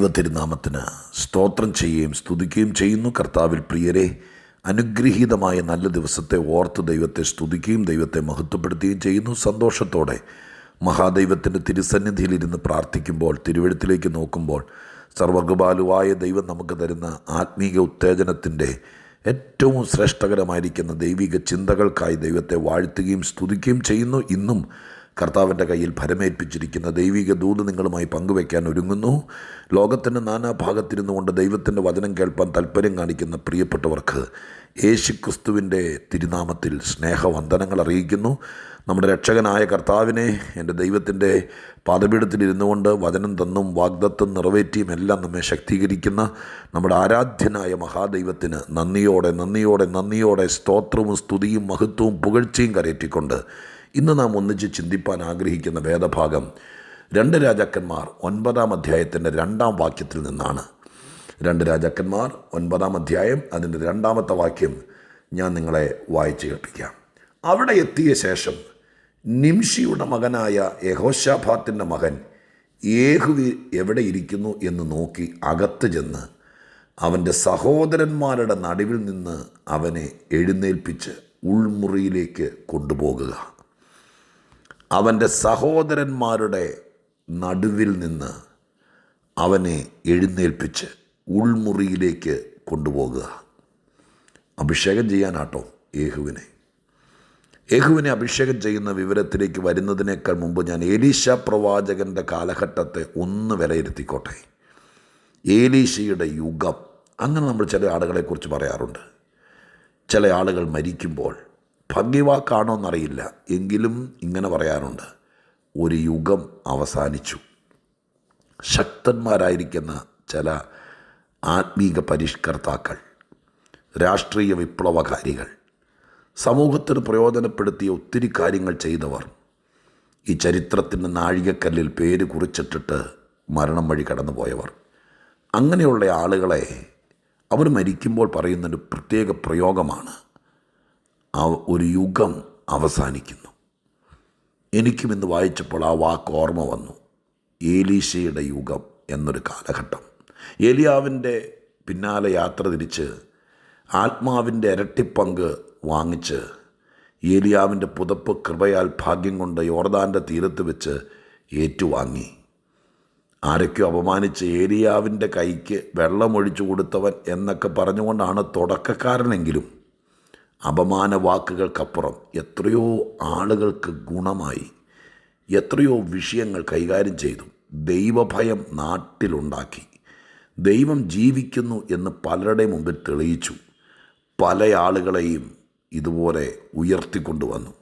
ദൈവത്തിരുനാമത്തിന് സ്തോത്രം ചെയ്യുകയും സ്തുതിക്കുകയും ചെയ്യുന്നു. കർത്താവിൽ പ്രിയരെ, അനുഗ്രഹീതമായ നല്ല ദിവസത്തെ ഓർത്ത് ദൈവത്തെ സ്തുതിക്കുകയും ദൈവത്തെ മഹത്വപ്പെടുത്തുകയും ചെയ്യുന്നു. സന്തോഷത്തോടെ മഹാദൈവത്തിൻ്റെ തിരുസന്നിധിയിലിരുന്ന് പ്രാർത്ഥിക്കുമ്പോൾ, തിരുവെഴുത്തിലേക്ക് നോക്കുമ്പോൾ, സർവ്വകൃപാലുവായ ദൈവം നമുക്ക് തരുന്ന ആത്മീക ഉത്തേജനത്തിൻ്റെ ഏറ്റവും ശ്രേഷ്ഠകരമായിരിക്കുന്ന ദൈവിക ചിന്തകൾക്കായി ദൈവത്തെ വാഴ്ത്തുകയും സ്തുതിക്കുകയും ചെയ്യുന്നു. ഇന്നും കർത്താവിൻ്റെ കയ്യിൽ ഭരമേൽപ്പിച്ചിരിക്കുന്ന ദൈവിക ദൂത് നിങ്ങളുമായി പങ്കുവയ്ക്കാൻ ഒരുങ്ങുന്നു. ലോകത്തിൻ്റെ നാനാഭാഗത്തിരുന്നു കൊണ്ട് ദൈവത്തിൻ്റെ വചനം കേൾപ്പാൻ താല്പര്യം കാണിക്കുന്ന പ്രിയപ്പെട്ടവർക്ക് യേശുക്രിസ്തുവിൻ്റെ തിരുനാമത്തിൽ സ്നേഹവന്ദനങ്ങൾ അറിയിക്കുന്നു. നമ്മുടെ രക്ഷകനായ കർത്താവിനെ, എൻ്റെ ദൈവത്തിൻ്റെ പാദപീഠത്തിലിരുന്നു കൊണ്ട് വചനം തന്നും വാഗ്ദത്തം നിറവേറ്റിയും എല്ലാം നമ്മെ ശക്തീകരിക്കുന്ന നമ്മുടെ ആരാധ്യനായ മഹാദൈവത്തിന് നന്ദിയോടെ സ്തോത്രവും സ്തുതിയും മഹത്വവും പുകഴ്ചയും കരയറ്റിക്കൊണ്ട് ഇന്ന് നാം ഒന്നിച്ച് ചിന്തിപ്പാൻ ആഗ്രഹിക്കുന്ന വേദഭാഗം 2 രാജാക്കന്മാർ 9-ാം അധ്യായത്തിൻ്റെ 2-ാം വാക്യത്തിൽ നിന്നാണ്. 2 രാജാക്കന്മാർ 9-ാം അധ്യായം അതിൻ്റെ 2-ാമത്തെ വാക്യം ഞാൻ നിങ്ങളെ വായിച്ച് കേൾപ്പിക്കാം. അവിടെ എത്തിയ ശേഷം നിംഷിയുടെ മകനായ യഹോശാഫാത്തിൻ്റെ മകൻ യേഹൂ എവിടെ ഇരിക്കുന്നു എന്ന് നോക്കി അകത്ത് ചെന്ന് അവൻ്റെ സഹോദരന്മാരുടെ നടുവിൽ നിന്ന് അവനെ എഴുന്നേൽപ്പിച്ച് ഉൾമുറിയിലേക്ക് കൊണ്ടുപോകുക. അവൻ്റെ സഹോദരന്മാരുടെ നടുവിൽ നിന്ന് അവനെ എഴുന്നേൽപ്പിച്ച് ഉൾമുറിയിലേക്ക് കൊണ്ടുപോകുക. അഭിഷേകം ചെയ്യാനാട്ടോ യേഹൂവിനെ അഭിഷേകം ചെയ്യുന്ന വിവരത്തിലേക്ക് വരുന്നതിനേക്കാൾ മുമ്പ് ഞാൻ എലീശ പ്രവാചകൻ്റെ കാലഘട്ടത്തെ ഒന്ന് വിലയിരുത്തിക്കോട്ടെ. എലീശയുടെ യുഗം, അങ്ങനെ നമ്മൾ ചില ആളുകളെക്കുറിച്ച് പറയാറുണ്ട്. ചില ആളുകൾ മരിക്കുമ്പോൾ ഭംഗിവാക്കാണോ എന്നറിയില്ല, എങ്കിലും ഇങ്ങനെ പറയാറുണ്ട്: ഒരു യുഗം അവസാനിച്ചു. ശക്തന്മാരായിരിക്കുന്ന ചില ആത്മീക പരിഷ്കർത്താക്കൾ, രാഷ്ട്രീയ വിപ്ലവകാരികൾ, സമൂഹത്തിന് പ്രയോജനപ്പെടുത്തിയ ഒത്തിരി കാര്യങ്ങൾ ചെയ്തവർ ഈ ചരിത്രത്തിൻ്റെ നാഴികക്കല്ലിൽ പേര് കുറിച്ചിട്ടിട്ട് മരണം വഴി കടന്നു പോയവർ, അങ്ങനെയുള്ള ആളുകളെ അവർ മരിക്കുമ്പോൾ പറയുന്നൊരു പ്രത്യേക പ്രയോഗമാണ്: ഒരു യുഗം അവസാനിക്കുന്നു. എനിക്കും ഇന്ന് വായിച്ചപ്പോൾ ആ വാക്ക് ഓർമ്മ വന്നു. ഏലീശയുടെ യുഗം എന്നൊരു കാലഘട്ടം. ഏലിയാവിൻ്റെ പിന്നാലെ യാത്ര തിരിച്ച് ആത്മാവിൻ്റെ ഇരട്ടിപ്പങ്ക് വാങ്ങിച്ച് ഏലിയാവിൻ്റെ പുതപ്പ് കൃപയാൽ ഭാഗ്യം കൊണ്ട് യോർദാൻ്റെ തീരത്ത് വെച്ച് ഏറ്റുവാങ്ങി. ആരൊക്കെയോ അപമാനിച്ച് ഏലിയാവിൻ്റെ കൈക്ക് വെള്ളമൊഴിച്ചു കൊടുത്തവൻ എന്നൊക്കെ പറഞ്ഞുകൊണ്ടാണ് തുടക്കക്കാരനെങ്കിലും അപമാന വാക്കുകൾക്കപ്പുറം എത്രയോ ആളുകൾക്ക് ഗുണമായി, എത്രയോ വിഷയങ്ങൾ കൈകാര്യം ചെയ്തു. ദൈവഭയം നാട്ടിലുണ്ടാക്കി. ദൈവം ജീവിക്കുന്നു എന്ന് പലരുടെ മുമ്പിൽ തെളിയിച്ചു. പല ആളുകളെയും ഇതുപോലെ ഉയർത്തിക്കൊണ്ടുവന്നു.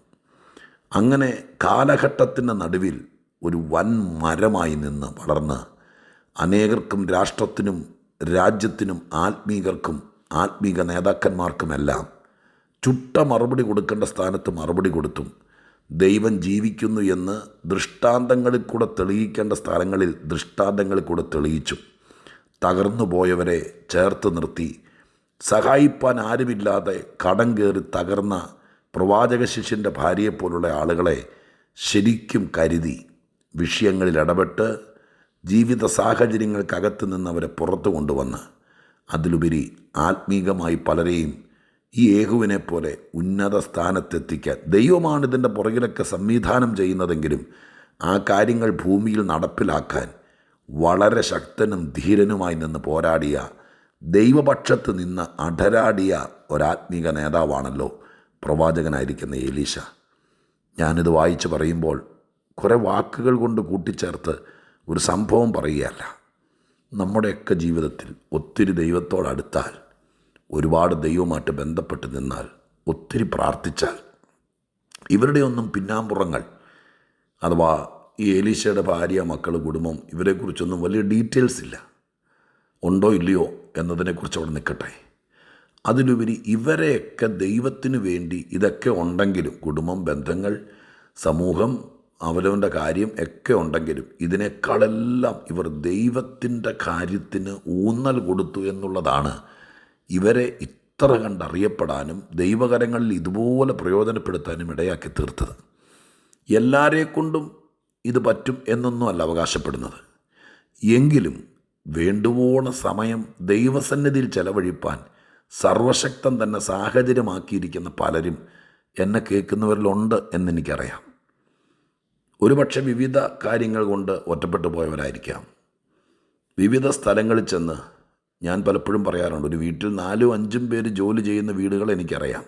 അങ്ങനെ കാലഘട്ടത്തിൻ്റെ നടുവിൽ ഒരു വൻ മരമായി നിന്ന് വളർന്ന് അനേകർക്കും, രാഷ്ട്രത്തിനും രാജ്യത്തിനും ആത്മീകർക്കും ആത്മീക നേതാക്കന്മാർക്കുമെല്ലാം ചുട്ട മറുപടി കൊടുക്കേണ്ട സ്ഥാനത്ത് മറുപടി കൊടുത്തും, ദൈവം ജീവിക്കുന്നു എന്ന് ദൃഷ്ടാന്തങ്ങളിൽ കൂടെ തെളിയിക്കേണ്ട സ്ഥലങ്ങളിൽ ദൃഷ്ടാന്തങ്ങളിൽ കൂടെ തെളിയിച്ചും, തകർന്നു പോയവരെ ചേർത്ത് നിർത്തി സഹായിപ്പാൻ ആരുമില്ലാതെ കടം കയറി തകർന്ന പ്രവാചക ശിഷ്യൻ്റെ ഭാര്യയെപ്പോലുള്ള ആളുകളെ ശരിക്കും കരുതി വിഷയങ്ങളിൽ ഇടപെട്ട് ജീവിത സാഹചര്യങ്ങൾക്കകത്ത് നിന്ന് അവരെ പുറത്തു കൊണ്ടുവന്ന്, അതിലുപരി ആത്മീകമായി പലരെയും ഈ യേഹൂവിനെ പോലെ ഉന്നത സ്ഥാനത്തെത്തിക്കാൻ ദൈവമാണ് ഇതിൻ്റെ പുറകിലൊക്കെ സംവിധാനം ചെയ്യുന്നതെങ്കിലും ആ കാര്യങ്ങൾ ഭൂമിയിൽ നടപ്പിലാക്കാൻ വളരെ ശക്തനും ധീരനുമായി നിന്ന് പോരാടിയ, ദൈവപക്ഷത്ത് നിന്ന് അടരാടിയ ഒരാത്മീക നേതാവാണല്ലോ പ്രവാചകനായിരിക്കുന്ന എലീശ. ഞാനിത് വായിച്ച് പറയുമ്പോൾ കുറേ വാക്കുകൾ കൊണ്ട് കൂട്ടിച്ചേർത്ത് ഒരു സംഭവം പറയുകയല്ല. നമ്മുടെയൊക്കെ ജീവിതത്തിൽ ഒത്തിരി ദൈവത്തോടടുത്താൽ, ഒരുപാട് ദൈവമായിട്ട് ബന്ധപ്പെട്ട് നിന്നാൽ, ഒത്തിരി പ്രാർത്ഥിച്ചാൽ, ഇവരുടെയൊന്നും പിന്നാമ്പുറങ്ങൾ അഥവാ ഈ എലീശയുടെ ഭാര്യ, മക്കൾ, കുടുംബം, ഇവരെക്കുറിച്ചൊന്നും വലിയ ഡീറ്റെയിൽസ് ഇല്ല. ഉണ്ടോ ഇല്ലയോ എന്നതിനെക്കുറിച്ച് അവിടെ നിൽക്കട്ടെ. അതിലുപരി ഇവരെയൊക്കെ ദൈവത്തിന് വേണ്ടി ഇതൊക്കെ ഉണ്ടെങ്കിലും, കുടുംബം, ബന്ധങ്ങൾ, സമൂഹം, അവനവൻ്റെ കാര്യം ഒക്കെ ഉണ്ടെങ്കിലും ഇതിനേക്കാളെല്ലാം ഇവർ ദൈവത്തിൻ്റെ കാര്യത്തിന് ഊന്നൽ കൊടുത്തു എന്നുള്ളതാണ് ഇവരെ ഇത്ര കണ്ടറിയപ്പെടാനും ദൈവകരങ്ങളിൽ ഇതുപോലെ പ്രയോജനപ്പെടുത്താനും ഇടയാക്കി തീർത്തത്. എല്ലാവരെക്കൊണ്ടും ഇത് പറ്റും എന്നൊന്നും അല്ല അവകാശപ്പെടുന്നത്. എങ്കിലും വേണ്ടുവോളം സമയം ദൈവസന്നിധിയിൽ ചെലവഴിപ്പാൻ സർവശക്തൻ തന്നെ സാഹചര്യമാക്കിയിരിക്കുന്ന പലരും എന്നെ കേൾക്കുന്നവരിലുണ്ട് എന്നെനിക്കറിയാം. ഒരുപക്ഷെ വിവിധ കാര്യങ്ങൾ കൊണ്ട് ഒറ്റപ്പെട്ടു പോയവരായിരിക്കാം. വിവിധ സ്ഥലങ്ങളിൽ ചെന്ന് ഞാൻ പലപ്പോഴും പറയാറുണ്ട്, ഒരു വീട്ടിൽ 4-5 പേര് ജോലി ചെയ്യുന്ന വീടുകൾ എനിക്കറിയാം.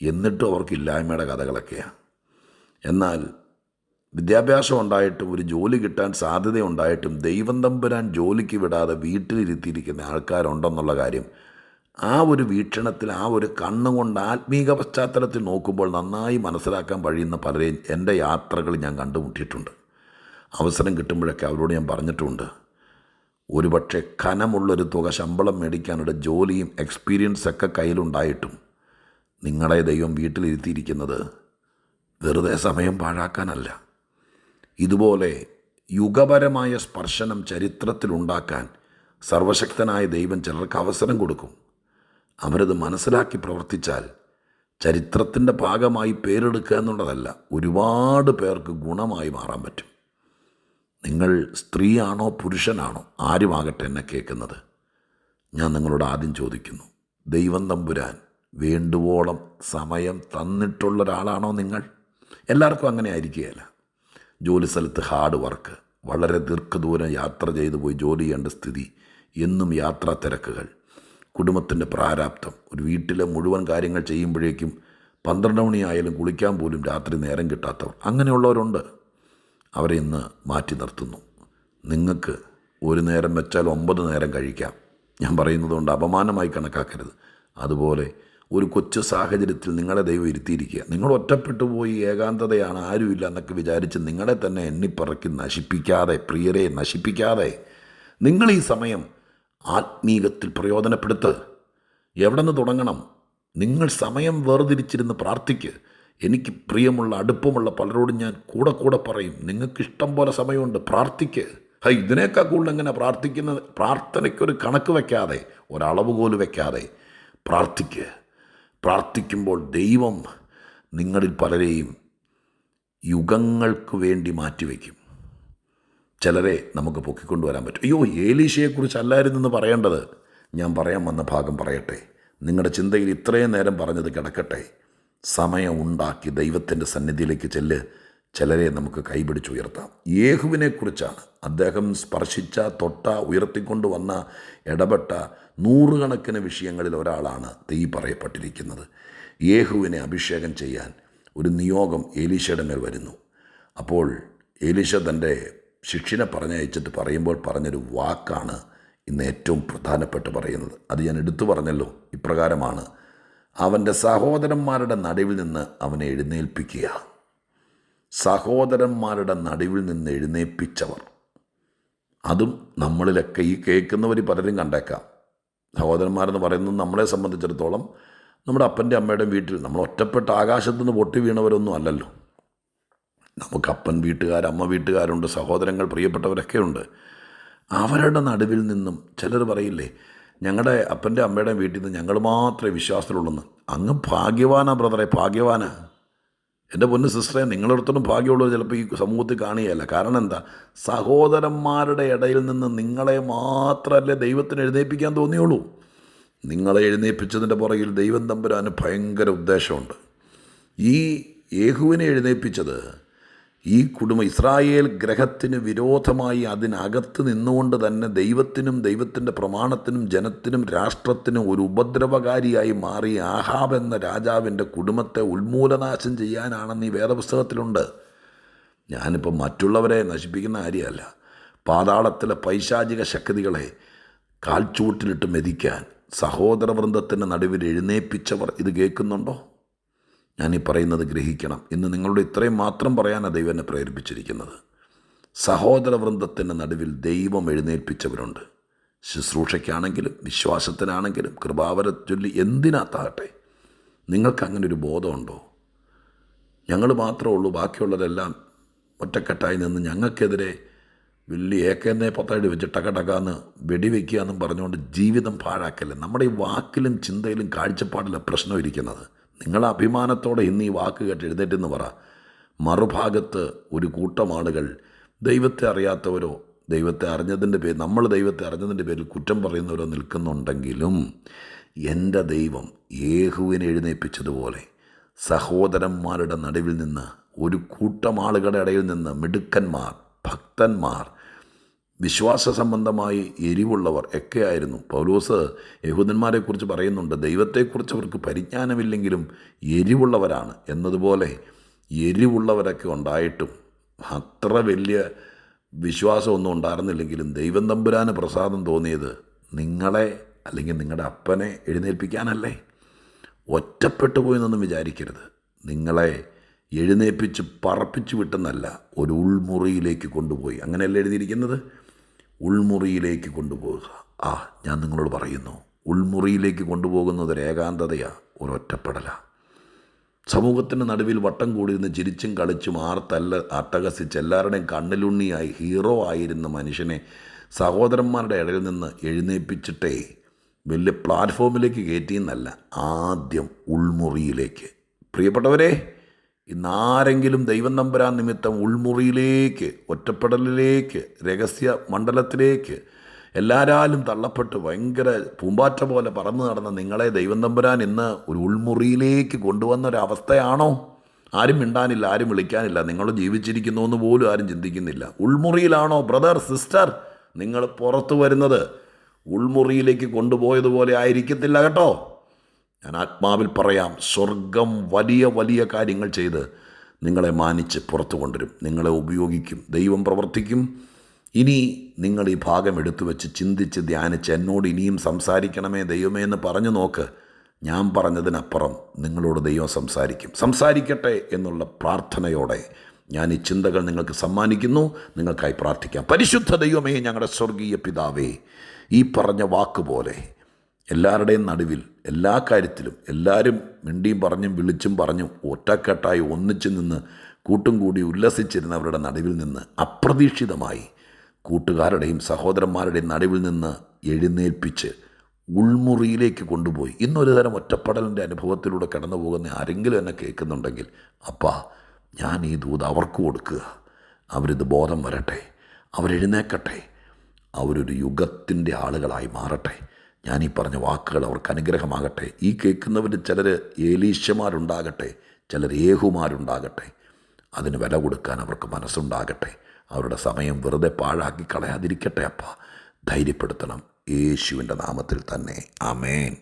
എന്നിട്ടും അവർക്ക് ഇല്ലായ്മയുടെ കഥകളൊക്കെയാണ്. എന്നാൽ വിദ്യാഭ്യാസം ഉണ്ടായിട്ടും ഒരു ജോലി കിട്ടാൻ സാധ്യതയുണ്ടായിട്ടും ദൈവം തമ്പുരാൻ ജോലിക്ക് വിടാതെ വീട്ടിലിരുത്തിയിരിക്കുന്ന ആൾക്കാരുണ്ടെന്നുള്ള കാര്യം ആ ഒരു വീക്ഷണത്തിൽ, ആ ഒരു കണ്ണുകൊണ്ട് ആത്മീക പശ്ചാത്തലത്തിൽ നോക്കുമ്പോൾ നന്നായി മനസ്സിലാക്കാൻ കഴിയുന്ന പലരെയും എൻ്റെ യാത്രകൾ ഞാൻ കണ്ടുമുട്ടിയിട്ടുണ്ട്. അവസരം കിട്ടുമ്പോഴൊക്കെ അവരോട് ഞാൻ പറഞ്ഞിട്ടുണ്ട്, ഒരുപക്ഷെ ഖനമുള്ളൊരു തുക ശമ്പളം മേടിക്കാനുള്ള ജോലിയും എക്സ്പീരിയൻസൊക്കെ കയ്യിലുണ്ടായിട്ടും നിങ്ങളെ ദൈവം വീട്ടിലിരുത്തിയിരിക്കുന്നത് വെറുതെ സമയം പാഴാക്കാനല്ല. ഇതുപോലെ യുഗപരമായ സ്പർശനം ചരിത്രത്തിലുണ്ടാക്കാൻ സർവശക്തനായ ദൈവം ചിലർക്ക് അവസരം കൊടുക്കും. അവരത് മനസ്സിലാക്കി പ്രവർത്തിച്ചാൽ ചരിത്രത്തിൻ്റെ ഭാഗമായി പേരെടുക്കുക എന്നുള്ളതല്ല, ഒരുപാട് പേർക്ക് ഗുണമായി മാറാൻ പറ്റും. നിങ്ങൾ സ്ത്രീയാണോ പുരുഷനാണോ ആരുമാകട്ടെ എന്നെ കേൾക്കുന്നത്, ഞാൻ നിങ്ങളോട് ആദ്യം ചോദിക്കുന്നു, ദൈവം തമ്പുരാൻ വേണ്ടുവോളം സമയം തന്നിട്ടുള്ള ഒരാളാണോ നിങ്ങൾ? എല്ലാവർക്കും അങ്ങനെ ആയിരിക്കുകയില്ല. ജോലി സ്ഥലത്ത് ഹാർഡ് വർക്ക്, വളരെ ദീർഘദൂരം യാത്ര ചെയ്തു പോയി ജോലി ചെയ്യേണ്ട സ്ഥിതി, എന്നും യാത്രാ തിരക്കുകൾ, കുടുംബത്തിൻ്റെ പ്രാരാബ്ദം, ഒരു വീട്ടിലെ മുഴുവൻ കാര്യങ്ങൾ ചെയ്യുമ്പോഴേക്കും 12 മണിയായാലും കുളിക്കാൻ പോലും രാത്രി നേരം കിട്ടാത്തവർ, അങ്ങനെയുള്ളവരുണ്ട്. അവരെ ഇന്ന് മാറ്റി നിർത്തുന്നു. നിങ്ങൾക്ക് ഒരു നേരം വെച്ചാൽ 9 നേരം കഴിക്കാം. ഞാൻ പറയുന്നത് കൊണ്ട് അപമാനമായി കണക്കാക്കരുത്. അതുപോലെ ഒരു കൊച്ചു സാഹചര്യത്തിൽ നിങ്ങളെ ദൈവം ഇരുത്തിയിരിക്കുക. നിങ്ങൾ ഒറ്റപ്പെട്ടു പോയി, ഏകാന്തതയാണ്, ആരുമില്ല എന്നൊക്കെ വിചാരിച്ച് നിങ്ങളെ തന്നെ എണ്ണിപ്പറക്കി നശിപ്പിക്കാതെ, പ്രിയരെ നശിപ്പിക്കാതെ, നിങ്ങൾ ഈ സമയം ആത്മീകത്തിൽ പ്രയോജനപ്പെടുത്ത്. എവിടെ നിന്ന് തുടങ്ങണം? നിങ്ങൾ സമയം വേർതിരിച്ചിരുന്ന് പ്രാർത്ഥിക്ക്. എനിക്ക് പ്രിയമുള്ള അടുപ്പമുള്ള പലരോടും ഞാൻ കൂടെ പറയും, നിങ്ങൾക്ക് ഇഷ്ടം പോലെ സമയമുണ്ട്, പ്രാർത്ഥിക്ക്. ഇതിനേക്കാൾ കൂടുതൽ എങ്ങനെ പ്രാർത്ഥിക്കുന്നത്? പ്രാർത്ഥനയ്ക്കൊരു കണക്ക് വയ്ക്കാതെ, ഒരളവുകോല് വയ്ക്കാതെ പ്രാർത്ഥിക്ക്. പ്രാർത്ഥിക്കുമ്പോൾ ദൈവം നിങ്ങളിൽ പലരെയും യുഗങ്ങൾക്ക് വേണ്ടി മാറ്റിവെക്കും. ചിലരെ നമുക്ക് പൊക്കിക്കൊണ്ടുവരാൻ പറ്റും. അയ്യോ, ഏലീശയെക്കുറിച്ചല്ലായിരുന്നെന്ന് പറയേണ്ടത്. ഞാൻ പറയാൻ വന്ന ഭാഗം പറയട്ടെ. നിങ്ങളുടെ ചിന്തയിൽ ഇത്രയും നേരം പറഞ്ഞത് കിടക്കട്ടെ. സമയം ഉണ്ടാക്കി ദൈവത്തിൻ്റെ സന്നിധിയിലേക്ക് ചെല്ല്. ചിലരെ നമുക്ക് കൈപിടിച്ചുയർത്താം. യേഹുവിനെക്കുറിച്ചാണ്. അദ്ദേഹം സ്പർശിച്ച, തൊട്ട, ഉയർത്തിക്കൊണ്ട് വന്ന, ഇടപെട്ട നൂറുകണക്കിന് വിഷയങ്ങളിൽ ഒരാളാണ് ഈ പറയപ്പെട്ടിരിക്കുന്നത്. യേഹുവിനെ അഭിഷേകം ചെയ്യാൻ ഒരു നിയോഗം എലീശയുടെ മേൽ വരുന്നു. അപ്പോൾ എലീശ തൻ്റെ ശിഷ്യനെ പറഞ്ഞയച്ചിട്ട് പറയുമ്പോൾ പറഞ്ഞൊരു വാക്കാണ് ഇന്ന് ഏറ്റവും പ്രധാനപ്പെട്ട് പറയുന്നത്. അത് ഞാൻ എടുത്തു പറഞ്ഞല്ലോ. ഇപ്രകാരമാണ്: അവൻ്റെ സഹോദരന്മാരുടെ നടുവിൽ നിന്ന് അവനെ എഴുന്നേൽപ്പിക്കുക. സഹോദരന്മാരുടെ നടുവിൽ നിന്ന് എഴുന്നേൽപ്പിച്ചവർ, അതും നമ്മളിലൊക്കെ ഈ കേൾക്കുന്നവർ പലരും കണ്ടേക്കാം. സഹോദരന്മാരെന്ന് പറയുന്നത് നമ്മളെ സംബന്ധിച്ചിടത്തോളം നമ്മുടെ അപ്പൻ്റെ അമ്മയുടെയും വീട്ടിൽ നമ്മൾ ഒറ്റപ്പെട്ട ആകാശത്തു നിന്ന് പൊട്ടി വീണവരൊന്നും അല്ലല്ലോ. നമുക്ക് അപ്പൻ വീട്ടുകാർ, അമ്മ വീട്ടുകാരുണ്ട്, സഹോദരങ്ങൾ, പ്രിയപ്പെട്ടവരൊക്കെ ഉണ്ട്. അവരുടെ നടുവിൽ നിന്നും ചിലർ പറയില്ലേ, ഞങ്ങളുടെ അപ്പൻ്റെ അമ്മയുടെയും വീട്ടിൽ നിന്ന് ഞങ്ങൾ മാത്രമേ വിശ്വാസത്തിലുള്ളൂ. അങ്ങ് ഭാഗ്യവാനാ ബ്രദറെ, ഭാഗ്യവാനാ. എൻ്റെ പൊന്ന് സിസ്റ്ററെ, നിങ്ങളിടത്തോളം ഭാഗ്യമുള്ളത് ചിലപ്പോൾ ഈ സമൂഹത്തിൽ കാണുകയല്ല. കാരണം എന്താ? സഹോദരന്മാരുടെ ഇടയിൽ നിന്ന് നിങ്ങളെ മാത്രമല്ലേ ദൈവത്തിന് എഴുന്നേൽപ്പിക്കാൻ തോന്നിയുള്ളൂ. നിങ്ങളെ എഴുന്നേൽപ്പിച്ചതിൻ്റെ പുറകിൽ ദൈവം തമ്പുരാന് ഭയങ്കര ഉദ്ദേശമുണ്ട്. ഈ യേഹുവിനെ എഴുന്നേൽപ്പിച്ചത് ഈ ഇസ്രായേൽ ഗ്രഹത്തിന് വിരോധമായി അതിനകത്ത് നിന്നുകൊണ്ട് തന്നെ ദൈവത്തിനും ദൈവത്തിൻ്റെ പ്രമാണത്തിനും ജനത്തിനും രാഷ്ട്രത്തിനും ഒരു ഉപദ്രവകാരിയായി മാറി ആഹാബ് എന്ന രാജാവിൻ്റെ കുടുംബത്തെ ഉന്മൂലനാശം ചെയ്യാനാണെന്ന് ഈ വേദപുസ്തകത്തിലുണ്ട്. ഞാനിപ്പോൾ മറ്റുള്ളവരെ നശിപ്പിക്കുന്ന കാര്യമല്ല, പാതാളത്തിലെ പൈശാചിക ശക്തികളെ കാൽച്ചൂട്ടിലിട്ട് മെതിക്കാൻ സഹോദരവൃന്ദത്തിൻ്റെ നടുവിൽ എഴുന്നേൽപ്പിച്ചവർ ഇത് കേൾക്കുന്നുണ്ടോ? ഞാനീ പറയുന്നത് ഗ്രഹിക്കണം. ഇന്ന് നിങ്ങളോട് ഇത്രയും മാത്രം പറയാനാണ് ദൈവം എന്നെ പ്രേരിപ്പിച്ചിരിക്കുന്നത്. സഹോദരവൃന്ദത്തിൻ്റെ നടുവിൽ ദൈവം എഴുന്നേൽപ്പിച്ചവരുണ്ട്. ശുശ്രൂഷയ്ക്കാണെങ്കിലും വിശ്വാസത്തിനാണെങ്കിലും കൃപാവര ചൊല്ലി എന്തിനകത്താകട്ടെ. നിങ്ങൾക്കങ്ങനെ ഒരു ബോധമുണ്ടോ? ഞങ്ങൾ മാത്രമേ ഉള്ളൂ, ബാക്കിയുള്ളവരെല്ലാം ഒറ്റക്കെട്ടായി നിന്ന് ഞങ്ങൾക്കെതിരെ വലിയ AK-47 വെച്ച് ടകടകാന്ന് വെടിവെക്കുക എന്നും പറഞ്ഞുകൊണ്ട് ജീവിതം പാഴാക്കല്ലേ. നമ്മുടെ ഈ വാക്കിലും ചിന്തയിലും കാഴ്ചപ്പാടിലെ പ്രശ്നം ഇരിക്കുന്നത്. നിങ്ങൾ അഭിമാനത്തോടെ ഇന്ന് ഈ വാക്ക് കേട്ട് എഴുന്നേറ്റെന്ന് പറ. മറുഭാഗത്ത് ഒരു കൂട്ടം ആളുകൾ ദൈവത്തെ അറിയാത്തവരോ ദൈവത്തെ അറിഞ്ഞതിൻ്റെ പേരിൽ, നമ്മൾ ദൈവത്തെ അറിഞ്ഞതിൻ്റെ പേരിൽ കുറ്റം പറയുന്നവരോ നിൽക്കുന്നുണ്ടെങ്കിലും എൻ്റെ ദൈവം യേഹൂവിനെ എഴുന്നേൽപ്പിച്ചതുപോലെ സഹോദരന്മാരുടെ നടുവിൽ നിന്ന്, ഒരു കൂട്ടം ആളുകളുടെ ഇടയിൽ നിന്ന് മിടുക്കന്മാർ, ഭക്തന്മാർ, വിശ്വാസ സംബന്ധമായി എരിവുള്ളവർ ഒക്കെയായിരുന്നു. പൗലോസ് യഹൂദന്മാരെക്കുറിച്ച് പറയുന്നുണ്ട്, ദൈവത്തെക്കുറിച്ച് അവർക്ക് പരിജ്ഞാനമില്ലെങ്കിലും എരിവുള്ളവരാണ് എന്നതുപോലെ എരിവുള്ളവരൊക്കെ ഉണ്ടായിട്ടും അത്ര വലിയ വിശ്വാസമൊന്നും ഉണ്ടായിരുന്നില്ലെങ്കിലും ദൈവം തമ്പുരാന് പ്രസാദം തോന്നിയത് നിങ്ങളെ അല്ലെങ്കിൽ നിങ്ങളുടെ അപ്പനെ എഴുന്നേൽപ്പിക്കാനല്ലേ. ഒറ്റപ്പെട്ടു പോയെന്നൊന്നും വിചാരിക്കരുത്. നിങ്ങളെ എഴുന്നേൽപ്പിച്ച് പറപ്പിച്ച് വിട്ടെന്നല്ല, ഒരു ഉൾമുറിയിലേക്ക് കൊണ്ടുപോയി. അങ്ങനെയല്ല എഴുതിയിരിക്കുന്നത്, ഉൾമുറിയിലേക്ക് കൊണ്ടുപോകുക. ഞാൻ നിങ്ങളോട് പറയുന്നു, ഉൾമുറിയിലേക്ക് കൊണ്ടുപോകുന്നത് ഒരു ഏകാന്തതയാണ്, ഒരു ഒറ്റപ്പെടലാണ്. സമൂഹത്തിൻ്റെ നടുവിൽ വട്ടം കൂടിയിരുന്ന് ചിരിച്ചും കളിച്ചും അട്ടഹസിച്ച് എല്ലാവരുടെയും കണ്ണിലുണ്ണിയായി ഹീറോ ആയിരുന്ന മനുഷ്യനെ സഹോദരന്മാരുടെ ഇടയിൽ നിന്ന് എഴുന്നേൽപ്പിച്ചിട്ടേ വലിയ പ്ലാറ്റ്ഫോമിലേക്ക് കയറ്റിയെന്നല്ല, ആദ്യം ഉൾമുറിയിലേക്ക്. പ്രിയപ്പെട്ടവരെ, ഇന്നാരെങ്കിലും ദൈവം തമ്പുരാൻ നിമിത്തം ഉൾമുറിയിലേക്ക്, ഒറ്റപ്പെടലിലേക്ക്, രഹസ്യ മണ്ഡലത്തിലേക്ക് എല്ലാവരാലും തള്ളപ്പെട്ട് ഭയങ്കര പൂമ്പാറ്റ പോലെ പറന്നു നടന്ന നിങ്ങളെ ദൈവം തമ്പുരാൻ ഇന്ന് ഒരു ഉൾമുറിയിലേക്ക് കൊണ്ടുവന്നൊരവസ്ഥയാണോ? ആരും മിണ്ടാനില്ല, ആരും വിളിക്കാനില്ല, നിങ്ങൾ ജീവിച്ചിരിക്കുന്നു എന്ന് പോലും ആരും ചിന്തിക്കുന്നില്ല. ഉൾമുറിയിലാണോ ബ്രദർ, സിസ്റ്റർ നിങ്ങൾ പുറത്തു വരുന്നത്? ഉൾമുറിയിലേക്ക് കൊണ്ടുപോയതുപോലെ ആയിരിക്കത്തില്ല കേട്ടോ. ഞാൻ ആത്മാവിൽ പറയാം, സ്വർഗം വലിയ വലിയ കാര്യങ്ങൾ ചെയ്ത് നിങ്ങളെ മാനിച്ച് പുറത്തു കൊണ്ടുവരും, നിങ്ങളെ ഉപയോഗിക്കും, ദൈവം പ്രവർത്തിക്കും. ഇനി നിങ്ങൾ ഈ ഭാഗം എടുത്തു വെച്ച് ചിന്തിച്ച് ധ്യാനിച്ച് എന്നോട് ഇനിയും സംസാരിക്കണമേ ദൈവമേ എന്ന് പറഞ്ഞു നോക്ക്. ഞാൻ പറഞ്ഞതിനപ്പുറം നിങ്ങളോട് ദൈവം സംസാരിക്കട്ടെ എന്നുള്ള പ്രാർത്ഥനയോടെ ഞാൻ ഈ ചിന്തകൾ നിങ്ങൾക്ക് സമ്മാനിക്കുന്നു. നിങ്ങൾക്കായി പ്രാർത്ഥിക്കാം. പരിശുദ്ധ ദൈവമേ, ഞങ്ങളുടെ സ്വർഗീയ പിതാവേ, ഈ പറഞ്ഞ വാക്കുപോലെ എല്ലാവരുടെയും നടുവിൽ, എല്ലാ കാര്യത്തിലും എല്ലാവരും മിണ്ടിയും പറഞ്ഞും വിളിച്ചും പറഞ്ഞും ഒറ്റക്കെട്ടായി ഒന്നിച്ചു നിന്ന് കൂട്ടും കൂടി ഉല്ലസിച്ചിരുന്നവരുടെ നടുവിൽ നിന്ന് അപ്രതീക്ഷിതമായി കൂട്ടുകാരുടെയും സഹോദരന്മാരുടെയും നടുവിൽ നിന്ന് എഴുന്നേൽപ്പിച്ച് ഉൾമുറിയിലേക്ക് കൊണ്ടുപോയി ഇന്നൊരു തരം ഒറ്റപ്പെടലിൻ്റെ അനുഭവത്തിലൂടെ കടന്നു പോകുന്ന ആരെങ്കിലും എന്നെ കേൾക്കുന്നുണ്ടെങ്കിൽ, അപ്പാ ഞാൻ ഈ ദൂത് അവർക്ക് കൊടുക്കുക. അവരിത് ബോധം വരട്ടെ, അവരെഴുന്നേക്കട്ടെ, അവരൊരു യുഗത്തിൻ്റെ ആളുകളായി മാറട്ടെ. ഞാനീ പറഞ്ഞ വാക്കുകൾ അവർക്ക് അനുഗ്രഹമാകട്ടെ. ഈ കേൾക്കുന്നവർ ചിലർ ഏലീശമാരുണ്ടാകട്ടെ, ചിലർ യേഹുമാരുണ്ടാകട്ടെ. അതിന് വില കൊടുക്കാൻ അവർക്ക് മനസ്സുണ്ടാകട്ടെ. അവരുടെ സമയം വെറുതെ പാഴാക്കി കളയാതിരിക്കട്ടെ. അപ്പ ധൈര്യപ്പെടുത്തണം, യേശുവിൻ്റെ നാമത്തിൽ തന്നെ. ആമേൻ.